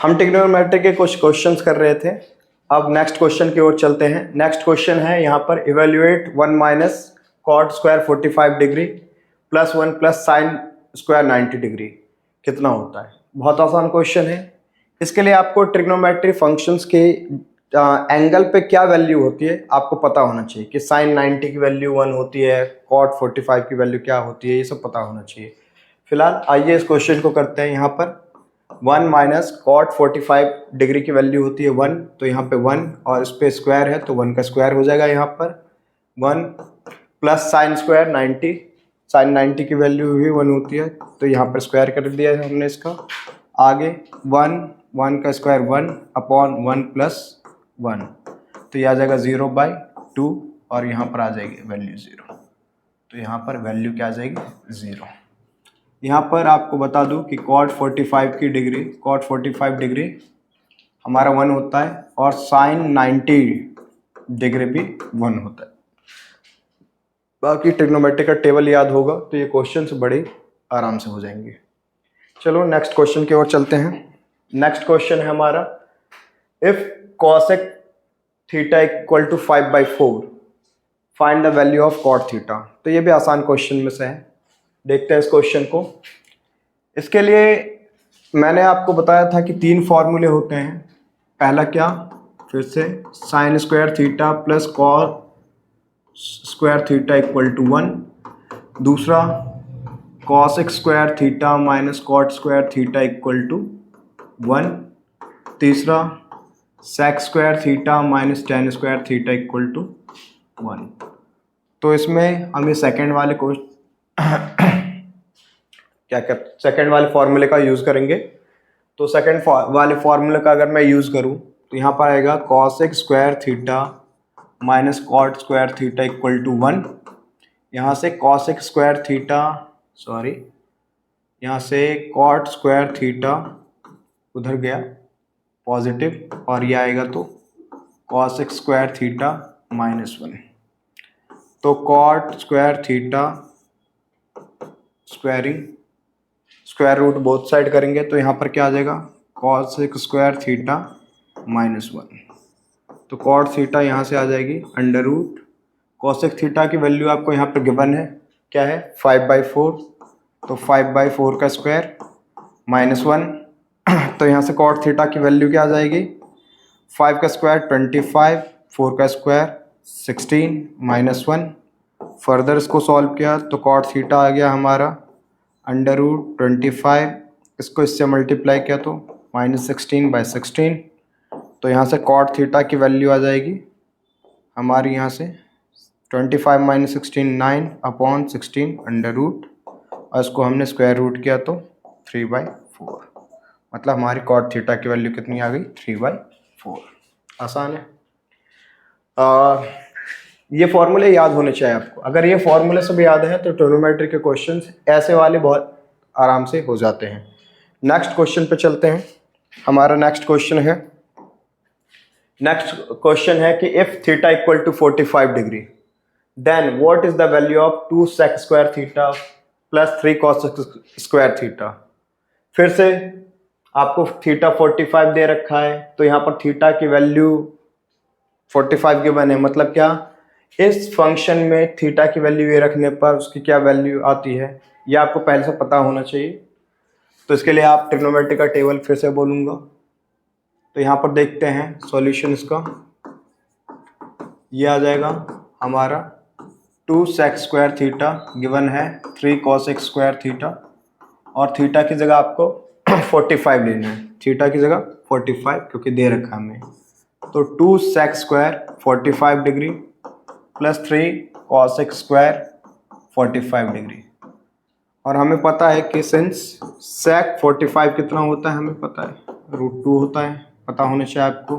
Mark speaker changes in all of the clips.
Speaker 1: हम ट्रिग्नोमेट्री के कुछ क्वेश्चंस कर रहे थे। अब नेक्स्ट क्वेश्चन की ओर चलते हैं। नेक्स्ट क्वेश्चन है यहाँ पर evaluate 1 minus cot square 45 degree plus 1 plus sine square 90 degree कितना होता है। बहुत आसान क्वेश्चन है। इसके लिए आपको ट्रिग्नोमेट्री फंक्शंस के एंगल पे क्या वैल्यू होती है आपको पता होना चाहिए कि साइन 90 की वैल्यू 1 होती है, कॉट 45 की वैल्यू क्या होती है, ये सब पता होना चाहिए। फिलहाल आइए इस क्वेश्चन को करते हैं। यहाँ पर 1 माइनस कॉट 45 डिग्री की वैल्यू होती है 1, तो यहाँ पे 1 और इस पे स्क्वायर है तो 1 का स्क्वायर हो जाएगा। यहाँ पर 1 प्लस साइन स्क्वायर 90, साइन 90 की वैल्यू भी 1 होती है तो यहाँ पर स्क्वायर कर दिया है हमने इसका। आगे 1 का स्क्वायर 1 अपॉन 1 प्लस 1, तो ये आ जाएगा 0/2 और यहाँ पर आ जाएगी वैल्यू 0, तो यहाँ पर वैल्यू क्या आ जाएगी 0। यहाँ पर आपको बता दूं कि कॉट 45 डिग्री हमारा 1 होता है और साइन 90 डिग्री भी 1 होता है। बाकी ट्रिग्नोमेट्री का टेबल याद होगा तो ये क्वेश्चंस बड़े आराम से हो जाएंगे। चलो नेक्स्ट क्वेश्चन की ओर चलते हैं। नेक्स्ट क्वेश्चन है हमारा if cosec theta equal to 5/4 find the value of cot theta. तो ये भी आसान क्वेश्चन में से है। देखते हैं इस क्वेश्चन को। इसके लिए मैंने आपको बताया था कि 3 फॉर्मूले होते हैं। पहला क्या, फिर से sine square theta plus cos square theta equal to 1, दूसरा cosec square theta minus cot square theta equal to 1, तीसरा sec square theta minus tan square theta equal to 1। तो इसमें हम ये सेकेंड वाले सेकेंड वाले फॉर्मूले का यूज़ करेंगे। तो सेकेंड वाले फॉर्मूले का अगर मैं यूज़ करूँ तो यहाँ पर आएगा cosec square theta minus cot square theta equal to 1। यहाँ से कॉसेक स्क्वायर थीटा यहाँ से कॉट स्क्वायर थीटा उधर गया पॉजिटिव और ये आएगा तो कॉसेक स्क्वायर थीटा माइनस 1। तो cot square theta square root both side करेंगे तो यहाँ पर क्या आ जाएगा कॉसेक स्क्वायर थीटा माइनस 1। तो कॉट थीटा यहाँ से आ जाएगी अंडर रूट कॉसेक थीटा की वैल्यू आपको यहाँ पर गिवन है क्या है 5/4, तो 5/4 का स्क्वायर माइनस 1। तो यहाँ से कॉट थीटा की वैल्यू क्या आ जाएगी 5 का स्क्वायर 25, 4 का स्क्वायर 16 माइनस 1। फर्दर इसको सॉल्व किया तो कॉट थीटा आ गया हमारा अंडर रूट 25, इसको इससे मल्टीप्लाई किया तो -16/16। तो यहाँ से कॉट थीटा की वैल्यू आ जाएगी हमारी यहाँ से 25 - 16 9 अपॉन 16 अंडर रूट और इसको हमने स्क्वायर रूट किया तो 3/4। मतलब हमारी कॉट थीटा की वैल्यू कितनी आ गई 3/4। आसान है। ये फॉर्मूले याद होने चाहिए आपको। अगर ये फॉर्मूले सब याद है तो ट्रिग्नोमेट्री के क्वेश्चंस ऐसे वाले बहुत आराम से हो जाते हैं। नेक्स्ट क्वेश्चन पे चलते हैं। हमारा नेक्स्ट क्वेश्चन है कि if theta equal to 45 degree then what is the value of 2 sec square theta plus 3 cos square theta. फिर से आपको थीटा 45 दे रखा है तो यहाँ पर थीटा की वैल्यू 45 गिवन है। मतलब क्या, इस फंक्शन में थीटा की वैल्यू ये रखने पर उसकी क्या वैल्यू आती है ये आपको पहले से पता होना चाहिए। तो इसके लिए आप ट्रिग्नोमेट्री का टेबल फिर से बोलूँगा। तो यहाँ पर देखते हैं सॉल्यूशन इसका। ये आ जाएगा हमारा 2 सेक स्क्वायर थीटा गिवन है 3 कॉसेक स्क्वायर थीटा और थीटा की जगह आपको 45 लेना है। थीटा की जगह 45 क्योंकि दे रखा है हमें। तो 2 sec square 45 degree plus 3 cosec square 45 degree. और हमें पता है कि सिंस सेक 45 कितना होता है हमें पता है √2 होता है, पता होना चाहिए आपको।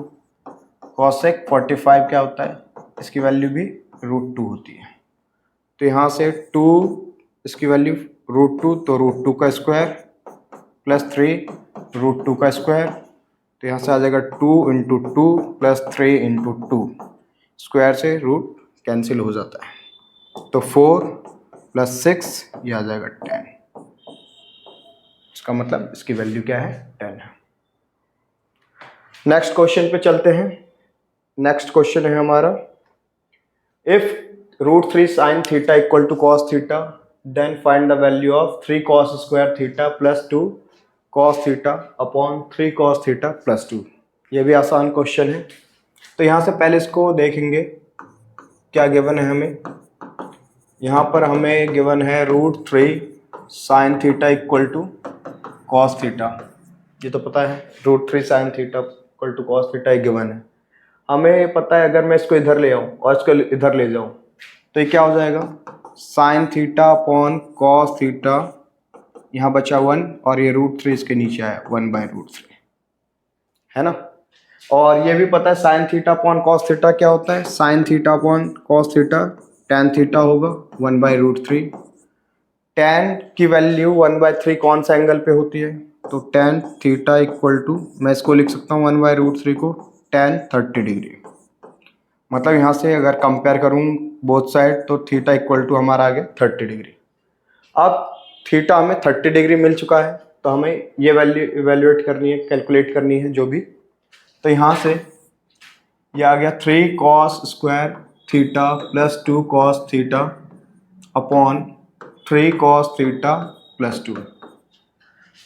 Speaker 1: कॉसेक 45 क्या होता है, इसकी वैल्यू भी √2 होती है। तो यहाँ से 2 इसकी वैल्यू √2 तो √2 का स्क्वायर प्लस 3 √2 का स्क्वायर। तो यहाँ से आ जाएगा 2 × 2 प्लस 3 × 2, स्क्वायर से रूट कैंसिल हो जाता है। तो 4 + 6 ये आ जाएगा 10। इसका मतलब इसकी वैल्यू क्या है 10 है। नेक्स्ट क्वेश्चन पे चलते हैं। नेक्स्ट क्वेश्चन है हमारा, if √3 sin theta equal to cos theta then find the value of 3 cos square theta plus 2 cos theta upon 3 cos theta plus 2। ये भी आसान क्वेश्चन है। तो यहाँ से पहले इसको देखेंगे क्या गिवन है हमें। यहाँ पर हमें गिवन है √3 sin theta equal to cos theta, ये तो पता है। √3 sin theta equal to cos theta एक गिवन है। हमें पता है अगर मैं इसको इधर ले आऊँ और इसको इधर ले जाऊँ तो ये क्या हो जाएगा, sin theta upon cos theta, यहाँ बचा 1 और ये √3 इसके नीचे आया 1/√3, है ना। और ये भी पता है sin theta upon cos theta क्या होता है, sin theta upon cos theta tan theta होगा 1/√3। tan की वैल्यू 1/3 कौन सा एंगल पे होती है, तो tan थीटा इक्वल टू, मैं इसको लिख सकता हूँ 1/√3 को tan 30 डिग्री। मतलब यहाँ से अगर कंपेयर करूँ बोथ साइड तो थीटा इक्वल टू हमारा आ गया 30 डिग्री। अब थीटा हमें 30 डिग्री मिल चुका है तो हमें ये वैल्यू इवेल्युएट करनी है, कैलकुलेट करनी है जो भी। तो यहाँ से ये आ गया 3 cos square theta plus 2 cos theta upon 3 cos theta plus 2।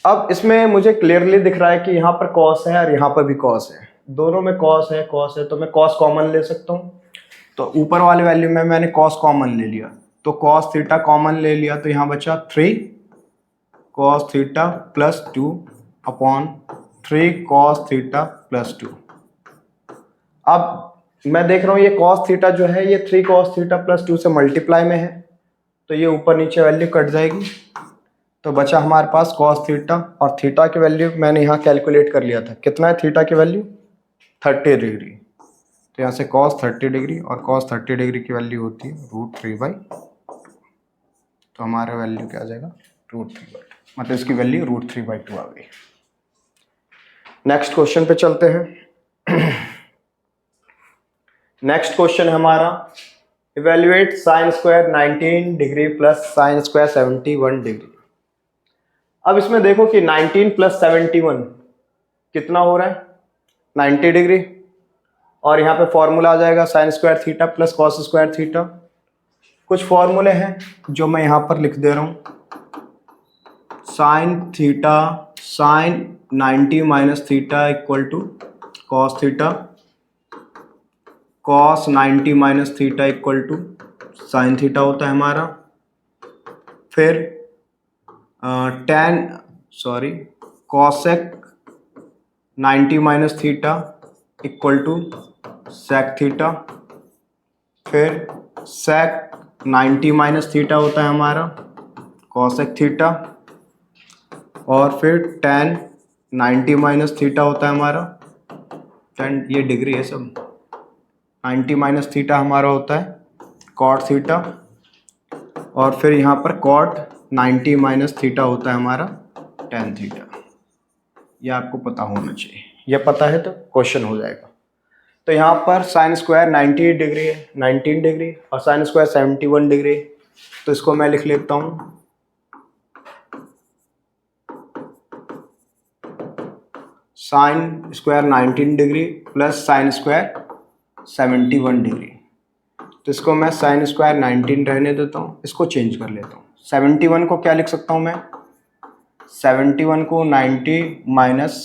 Speaker 1: अब इसमें मुझे क्लियरली दिख रहा है कि यहाँ पर cos है और यहाँ पर भी cos है, दोनों में cos है तो मैं cos कॉमन ले सकता हूँ। तो ऊपर वाले वैल्यू में मैंने cos कॉमन ले लिया, तो cos थीटा कॉमन ले लिया, तो यहाँ बचा 3 cos theta plus 2 upon 3 cos theta plus 2। अब मैं देख रहा हूँ ये cos थीटा जो है ये 3 cos थीटा प्लस 2 से मल्टीप्लाई में है, तो ये ऊपर नीचे वैल्यू कट जाएगी। तो बचा हमारे पास cos थीटा, और थीटा की वैल्यू मैंने यहाँ कैलकुलेट कर लिया था, कितना है थीटा की वैल्यू 30 डिग्री। तो यहाँ से cos 30 डिग्री, और cos 30 डिग्री की वैल्यू होती है √3/2। तो हमारा वैल्यू क्या आ जाएगा √3/2, मतलब इसकी वैल्यू √3/2 आ गई। नेक्स्ट क्वेश्चन पे चलते हैं। नेक्स्ट क्वेश्चन है हमारा, evaluate sin square 19 degree plus sin square 71 degree. अब इसमें देखो कि 19 प्लस 71 कितना हो रहा है 90 डिग्री, और यहाँ पे फॉर्मूला आ जाएगा sin square theta plus cos square theta. कुछ फॉर्मूले हैं जो मैं यहाँ पर लिख दे रहा हूँ। sin theta sin 90 minus theta equal to cos theta, cos 90 minus theta equal to sin theta होता है हमारा। फिर cosec 90 minus theta equal to sec theta. फिर sec 90 माइनस थीटा होता है हमारा cosec थीटा। और फिर tan 90 माइनस थीटा होता है हमारा, tan ये डिग्री है सब, 90 माइनस थीटा हमारा होता है cot थीटा। और फिर यहाँ पर cot 90 माइनस थीटा होता है हमारा tan थीटा। ये आपको पता होना चाहिए, ये पता है तो क्वेश्चन हो जाएगा। तो यहाँ पर sin स्क्वायर 90 डिग्री है 19 डिग्री, और sin स्क्वायर 71 डिग्री, तो इसको मैं लिख लेता हूँ sin square 19 degree plus sin square 71 degree. तो इसको मैं sin स्क्वायर 19 रहने देता हूँ, इसको चेंज कर लेता हूँ। 71 को क्या लिख सकता हूँ मैं, 71 को 90 माइनस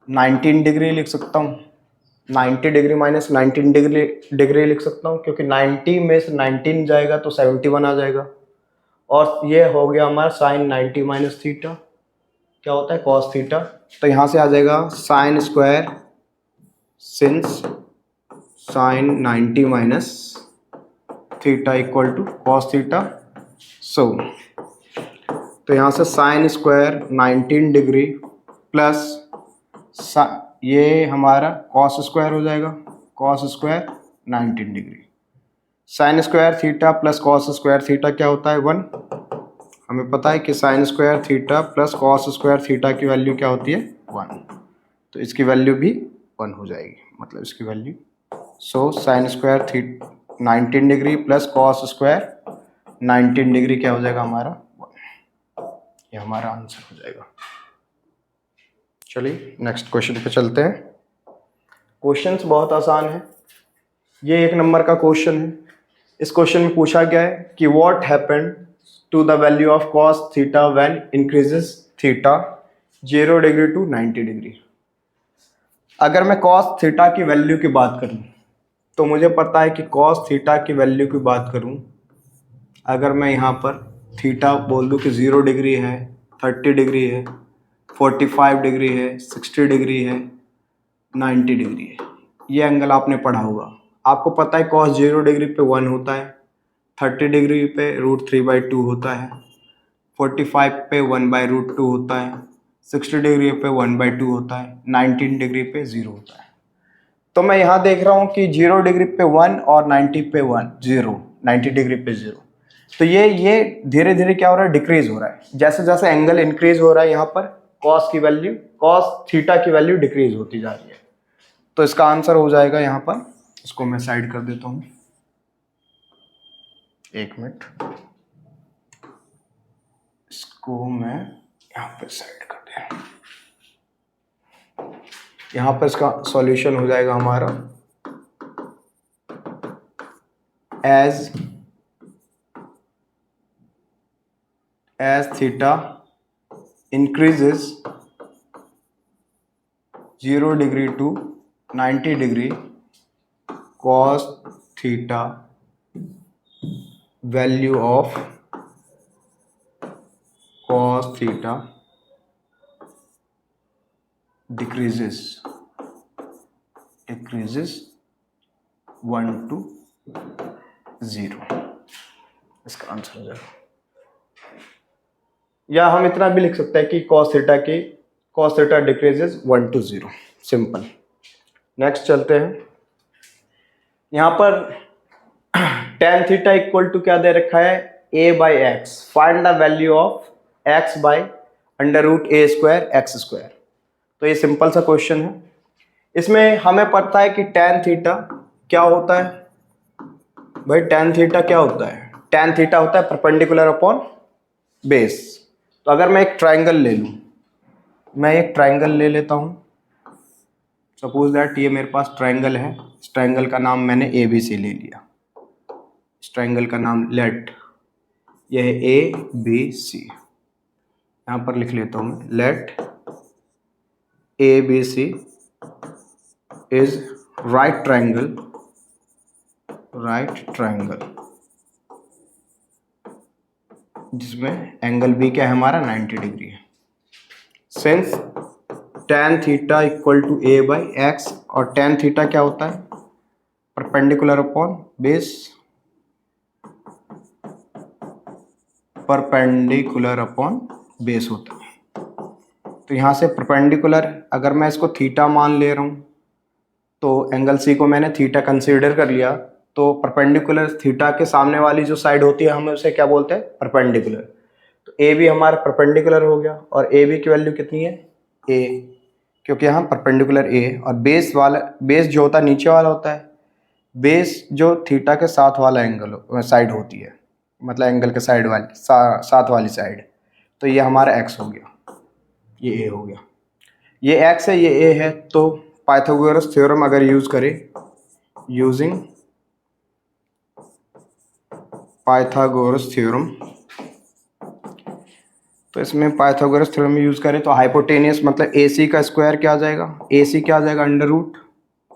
Speaker 1: 19 डिग्री लिख सकता हूँ, 90 डिग्री माइनस 19 डिग्री लिख सकता हूँ, क्योंकि 90 में से 19 जाएगा तो 71 आ जाएगा। और ये हो गया हमारा sin 90 माइनस थीटा, क्या होता है cos थीटा। तो यहाँ से आ जाएगा sin square since sin 90 minus theta equal to cos theta. So तो यहाँ से sin स्क्वायर 19 डिग्री प्लस ये हमारा cos स्क्वायर हो जाएगा cos square 19 degree. sin square theta plus cos square theta क्या होता है 1। हमें पता है कि sin square theta plus cos square theta की वैल्यू क्या होती है 1, तो इसकी वैल्यू भी 1 हो जाएगी, मतलब इसकी वैल्यू। सो sin square 19 degree plus cos square 19 degree क्या हो जाएगा हमारा 1। ये हमारा आंसर हो जाएगा। चलिए नेक्स्ट क्वेश्चन पे चलते हैं। क्वेश्चंस बहुत आसान है। ये 1 नंबर का क्वेश्चन है। इस क्वेश्चन में पूछा गया है कि what happened to the value of cos theta when increases theta 0 degree to 90 degree. अगर मैं cos थीटा की वैल्यू की बात करूं तो मुझे पता है कि cos थीटा की वैल्यू की बात करूं, अगर मैं यहाँ पर थीटा बोल दूं कि 0 डिग्री है, 30 डिग्री है, 45 डिग्री है, 60 डिग्री है, 90 डिग्री है। ये एंगल आपने पढ़ा होगा। आपको पता है cos 0 डिग्री पे 1 होता है, 30 डिग्री पे √3/2 होता है, 45 पे 1/√2 होता है, 60 डिग्री पे 1/2 होता है, 19 डिग्री पे 0 होता है। तो मैं यहाँ देख रहा हूँ कि 0 डिग्री पे 1 और 90 पे 1 0, 90 डिग्री पे 0। तो ये धीरे धीरे क्या हो रहा है, डिक्रीज हो रहा है। जैसे जैसे एंगल इंक्रीज हो रहा है यहाँ पर cos की वैल्यू, cos थीटा की वैल्यू डिक्रीज होती जा रही है। तो इसका आंसर हो जाएगा यहाँ पर, इसको मैं साइड कर देता हूँ, 1 मिनट, इसको मैं यहाँ पे साइड कर दिया। यहाँ पर इसका सॉल्यूशन हो जाएगा हमारा as theta increases 0 degree to 90 degree cos theta value of cos theta decreases 1 to 0। इसका आंसर हो जाएगा। या हम इतना भी लिख सकते हैं कि cos theta decreases 1 to 0। Simple. Next चलते हैं। यहाँ पर tan थीटा इक्वल टू क्या दे रखा है, a/x। Find the value of x by √a² x²। तो ये सिंपल सा क्वेश्चन है। इसमें हमें पता है कि tan थीटा क्या होता है भाई, tan थीटा क्या होता है, tan थीटा होता है परपेंडिकुलर अपॉन बेस। तो अगर मैं एक ट्राइंगल ले लूँ, मैं एक ट्राइंगल ले लेता हूँ, सपोज दैट ये मेरे पास ट्राइंगल है। इस ट्राइंगल का नाम मैंने ABC ले लिया। इस ट्राइंगल का नाम लेट, यह है ABC। यहाँ पर लिख लेता हूँ मैं, let ABC is right triangle जिसमें एंगल B क्या है हमारा, 90 डिग्री है। Since tan theta equal to a/x, और tan थीटा क्या होता है, perpendicular upon base, perpendicular upon base होता है। तो यहाँ से परपेंडिकुलर, अगर मैं इसको थीटा मान ले रहा हूँ तो एंगल C को मैंने थीटा कंसीडर कर लिया, तो परपेंडिकुलर थीटा के सामने वाली जो साइड होती है हम उसे क्या बोलते हैं, परपेंडिकुलर। तो AB हमारा परपेंडिकुलर हो गया, और AB की वैल्यू कितनी है, A, क्योंकि यहाँ परपेंडिकुलर A। और बेस जो होता है नीचे वाला होता है, बेस जो थीटा के साथ वाला एंगल साइड होती है, मतलब एंगल के साइड वाली साथ वाली साइड। तो ये हमारा x हो गया, ये A हो गया, ये x है, ये A है। तो पाइथागोरस थ्योरम अगर यूज करें, यूजिंग पाइथागोरस थ्योरम, तो इसमें पाइथागोरस थ्योरम यूज करें तो हाइपोटेनियस मतलब AC का स्क्वायर क्या आ जाएगा, AC क्या आ जाएगा, अंडर रूट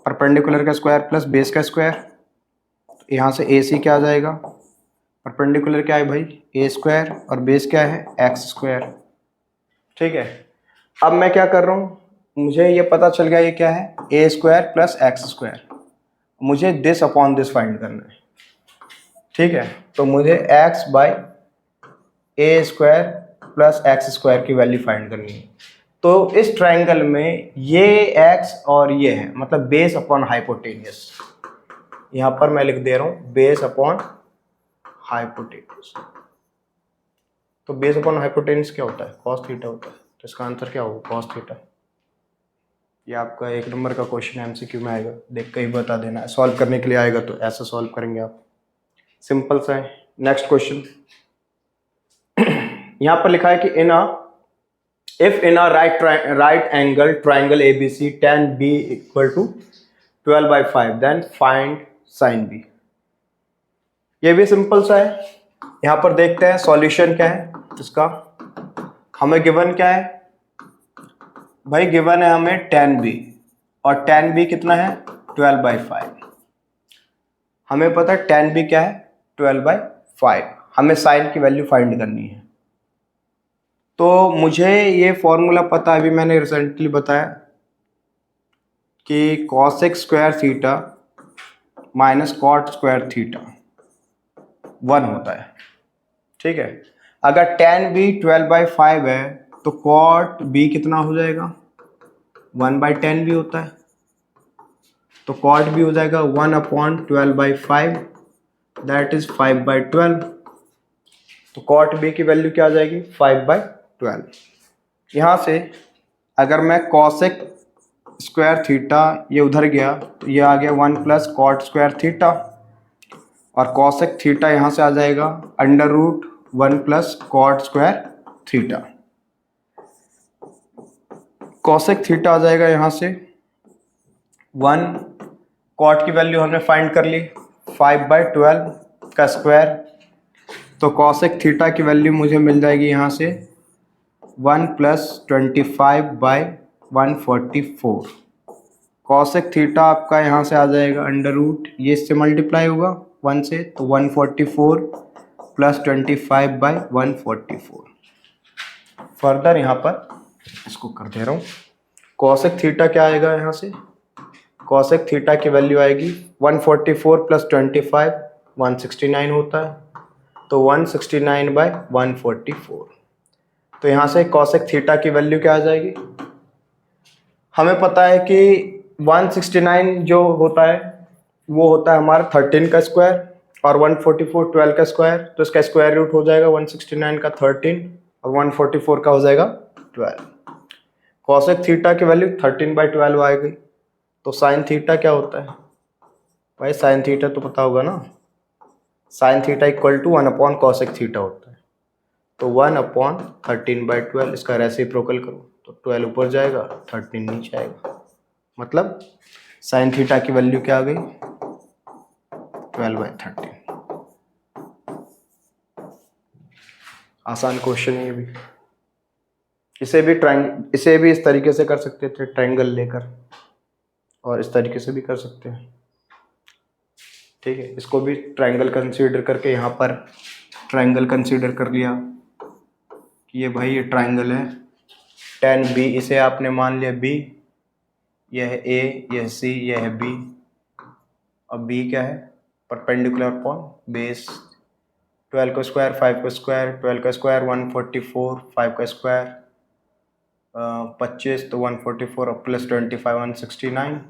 Speaker 1: परपेंडिकुलर का स्क्वायर प्लस बेस का स्क्वायर। तो यहाँ से AC क्या आ जाएगा, परपेंडिकुलर क्या है भाई, A² और बेस क्या है, x²। ठीक है। अब मैं क्या कर रहा हूँ, मुझे ये पता चल गया ये क्या है, A² प्लस x²। मुझे दिस अपॉन दिस फाइंड करना है। ठीक है, तो मुझे x/A² प्लस x² की वैल्यू फाइंड करनी है। तो इस ट्राइंगल में ये x और ये है, मतलब बेस अपॉन हाइपोटेनियस। यहाँ पर मैं लिख दे रहा हूँ बेस अपॉन हाइपोटेनियस। तो बेस अपॉन हाइपोटेनियस क्या होता है, cos थीटा होता है। तो इसका आंसर क्या होगा, cos थीटा। ये आपका 1 नंबर का क्वेश्चन MCQ में आएगा, देख के ही बता देना। सॉल्व करने के लिए आएगा तो ऐसा सॉल्व करेंगे आप, सिंपल सा है। नेक्स्ट क्वेश्चन यहाँ पर लिखा है कि if in a right angle triangle ABC tan B equal to 12/5, then find sine B. ये भी सिंपल सा है। यहाँ पर देखते हैं सॉल्यूशन क्या है इसका। हमें गिवन क्या है भाई, गिवन है हमें tan b, और tan b कितना है 12/5। हमें पता है tan b क्या है 12/5। हमें साइन की वैल्यू फाइंड करनी है। तो मुझे ये फॉर्मूला पता है, अभी मैंने रिसेंटली बताया कि cosec स्क्वायर theta minus cot square theta 1 होता है। ठीक है, अगर tan b 12/5 है तो cot b कितना हो जाएगा 1/10 भी होता है, तो cot b हो जाएगा 1/12/5, दैट इज 5/12। तो cot b की वैल्यू क्या आ जाएगी 5/12। यहाँ से अगर मैं cosec स्क्वायर थीटा ये उधर गया तो ये आ गया 1 प्लस कॉट स्क्वायर थीटा, और cosec थीटा यहाँ से आ जाएगा √1 plus cot square theta. cosec theta आ जाएगा यहाँ से 1, कॉट की वैल्यू हमने फाइंड कर ली 5/12 का स्क्वायर, तो cosec थीटा की वैल्यू मुझे मिल जाएगी यहाँ से 1 प्लस 25/144। cosec थीटा आपका यहाँ से आ जाएगा √ ये इससे मल्टीप्लाई होगा 1 से, तो 144 प्लस 25/144। फर्दर यहाँ पर इसको कर दे रहा हूँ। cosec थीटा क्या आएगा यहाँ से, cosec थीटा की वैल्यू आएगी 144 प्लस 25 169 होता है, तो 169/144। तो यहाँ से cosec थीटा की वैल्यू क्या आ जाएगी, हमें पता है कि 169 जो होता है वो होता है हमारा 13 का स्क्वायर, और 144 12 का स्क्वायर, तो इसका स्क्वायर रूट हो जाएगा 169 का 13 और 144 का हो जाएगा 12। cosec थीटा की वैल्यू 13/12 आ गई। तो साइन थीटा क्या होता है भाई, साइन थीटा तो पता होगा ना, sine theta equal to 1/cosec theta होता है। तो 1/13/12, इसका रेसिप्रोकल करो तो 12 ऊपर जाएगा 13 नीचे आएगा, मतलब साइन थीटा की वैल्यू क्या आ गई 12/13। आसान क्वेश्चन है ये भी। इसे भी इस तरीके से कर सकते थे ट्रायंगल लेकर, और इस तरीके से भी कर सकते हैं। ठीक है, इसको भी ट्रायंगल कंसीडर करके यहाँ पर ट्रायंगल कंसीडर कर लिया कि ये भाई ये ट्रायंगल है, tan b इसे आपने मान लिया b, यह है a, यह c, यह है b, और b क्या है परपेंडिकुलर अपॉन बेस। 12 का स्क्वायर 5 का स्क्वायर, 12 का स्क्वायर 144, 5 का स्क्वायर 25, तो 144 और प्लस 25 169,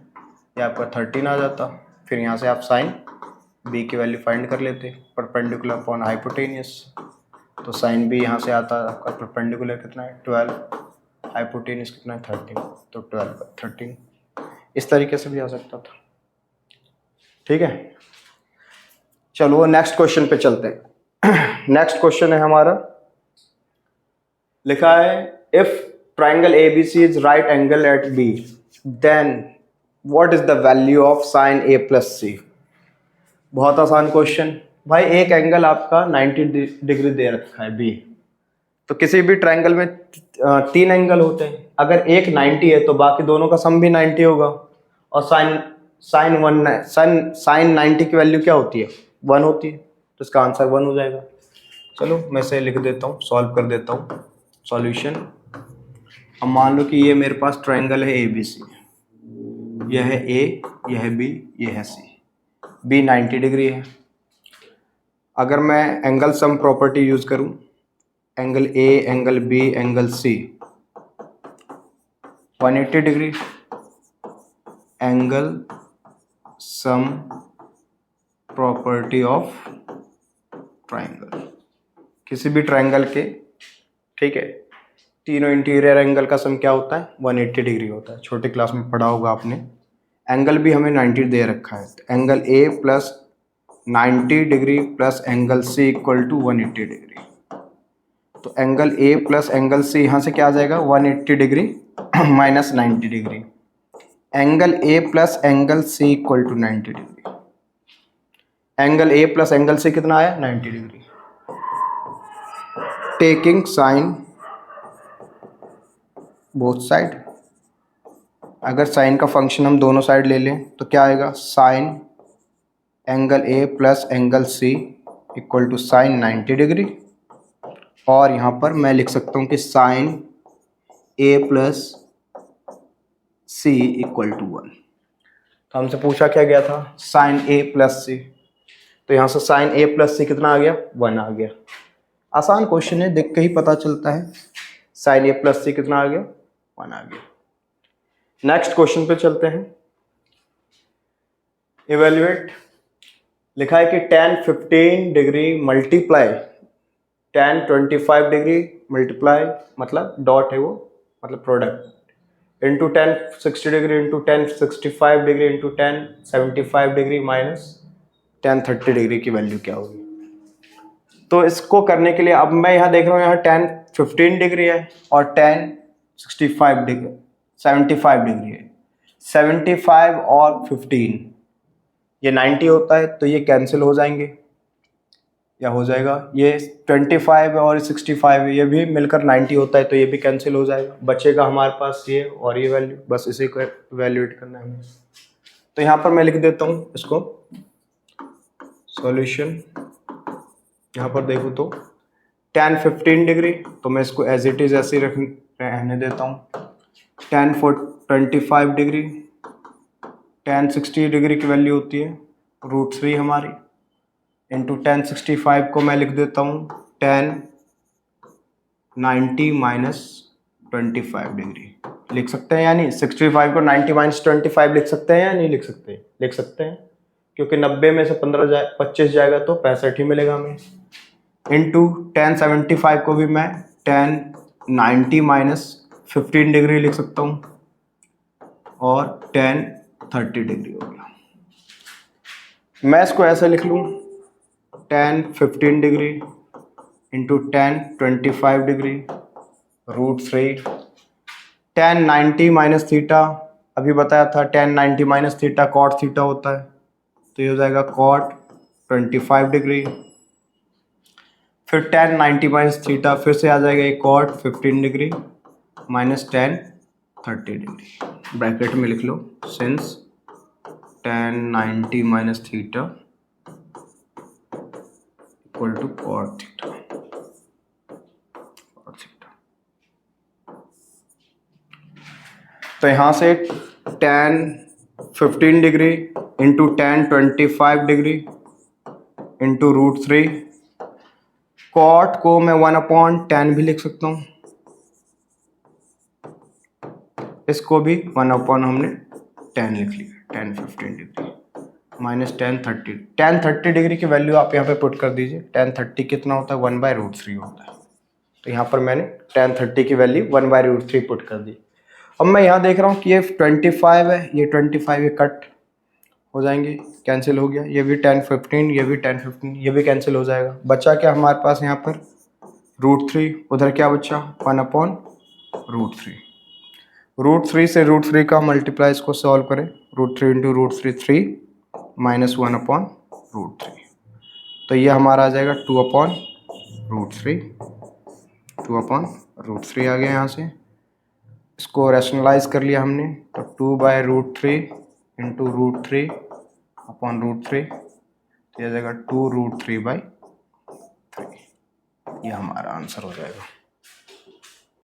Speaker 1: ये आपका 13 आ जाता। फिर यहाँ से आप साइन b की वैल्यू फाइंड कर लेते परपेंडिकुलर अपॉन हाइपोटेनियस, तो साइन b यहाँ से आता आपका परपेंडिकुलर कितना है 12, हाइपोटेनियस कितना है 13, तो 12/13। इस तरीके से भी आ सकता था। ठीक है, चलो नेक्स्ट क्वेश्चन पे चलते हैं। नेक्स्ट क्वेश्चन है हमारा, लिखा है if triangle ABC is right angle at B, then what is the value of sine A plus C। बहुत आसान क्वेश्चन भाई, एक एंगल आपका 90 डिग्री दे रखा है B, तो किसी भी ट्राइंगल में 3 एंगल होते हैं, अगर एक 90 है तो बाकी दोनों का सम भी 90 होगा, और साइन 90 की वैल्यू क्या होती है 1 होती है, तो इसका आंसर 1 हो जाएगा। चलो मैं इसे लिख देता हूँ, सॉल्व कर देता हूँ सॉल्यूशन। अब मान लो कि ये मेरे पास ट्रायंगल है ABC, यह है A, यह है B, यह है C। B 90 डिग्री है। अगर मैं एंगल सम प्रॉपर्टी यूज करूँ, angle A, angle B, angle C 180 degree, angle sum property of triangle, किसी भी ट्रायंगल के, ठीक है, तीनों इंटीरियर एंगल का सम क्या होता है 180 डिग्री होता है। छोटी क्लास में पढ़ा होगा आपने। एंगल भी हमें 90 दे रखा है, तो angle A plus 90 degree plus angle C equal to 180 degree. तो angle A plus angle C यहाँ से क्या आ जाएगा 180 degree minus 90 degree, angle A plus angle C equal to 90 degree. Angle A plus angle C कितना आया? 90 degree. Taking sine both side, अगर sine का फंक्शन हम दोनों साइड ले लें तो क्या आएगा? Sine angle A plus angle C equal to sine 90 degree. और यहाँ पर मैं लिख सकता हूँ कि sine A plus C equal to 1। तो हमसे पूछा क्या गया था? Sine A plus C. तो यहाँ से साइन ए प्लस सी कितना आ गया? 1 आ गया। आसान क्वेश्चन है, देख के ही पता चलता है। साइन ए प्लस सी कितना आ गया? 1 आ गया। नेक्स्ट क्वेश्चन पे चलते हैं। इवेल्युएट लिखा है कि tan 15 degree multiply tan 25 degree multiply, मतलब डॉट है वो, मतलब product, into tan 60 degree into tan 65 degree into tan 75 degree minus tan 30 degree की वैल्यू क्या होगी। तो इसको करने के लिए अब मैं यहाँ देख रहा हूँ, यहाँ tan 15 डिग्री है और tan 65 डिग्री 75 डिग्री है। 75 और 15 ये 90 होता है, तो ये कैंसिल हो जाएंगे, या हो जाएगा। ये 25 और 65 ये भी मिलकर 90 होता है, तो ये भी कैंसिल हो जाएगा। बचेगा हमारे पास ये और ये वैल्यू, बस इसे को वैल्यूएट करना है हमें। तो यहाँ पर मैं लिख देता हूँ इसको सॉल्यूशन। यहाँ पर देखो तो tan 15 डिग्री, तो मैं इसको एज इट इज ऐसे रहने देता हूँ। tan 25 डिग्री, tan 60 डिग्री की वैल्यू होती है √3 हमारी, इंटू tan 65 को मैं लिख देता हूँ tan 90 माइनस 25 डिग्री। लिख सकते हैं या नहीं? 65 को 90 माइनस 25 लिख सकते हैं या नहीं लिख सकते? लिख सकते हैं, क्योंकि 90 में से 25 जाएगा तो 65 ही मिलेगा हमें। इंटू tan 75 को भी मैं tan 90 माइनस 15 डिग्री लिख सकता हूँ, और tan 30 डिग्री हो गया। मैं इसको ऐसे लिख लूँ tan 15 degree into tan 25 degree √3। tan 90 minus theta, अभी बताया था tan 90 minus theta cot theta होता है, तो ये हो जाएगा कॉट 25 डिग्री। फिर tan 90 माइनस थीटा फिर से आ जाएगा ये cot 15 degree minus tan 30 degree. Bracket में लिख लो since tan 90 minus theta equal to cot theta. तो यहाँ से tan 15 degree into tan 25 degree into √3, cot को मैं 1/tan भी लिख सकता हूँ, इसको भी 1/, हमने tan लिख लिया। tan 15 degree minus tan 30 degree की वैल्यू आप यहाँ पे पुट कर दीजिए। tan 30 कितना होता है? 1/√3 होता है। तो यहाँ पर मैंने tan 30 की वैल्यू 1/√3 पुट कर दी। अब मैं यहाँ देख रहा हूँ कि ये 25 है, ये 25 ये कट हो जाएंगे, कैंसिल हो गया। ये भी tan 15, ये भी tan 15, ये भी कैंसिल हो जाएगा। बचा क्या हमारे पास यहाँ पर? √3। उधर क्या बचा? 1/√3। √3 से √3 का मल्टीप्लाई इसको सॉल्व करें। √3 इंटू √3 3 माइनस 1/√3, तो ये हमारा आ जाएगा 2/√3। 2/√3 आ गया। यहाँ से इसको रैशनलाइज कर लिया हमने, तो 2/√3 इंटू √3/√3, तो ये आ जाएगा 2√3/3। ये हमारा आंसर हो जाएगा।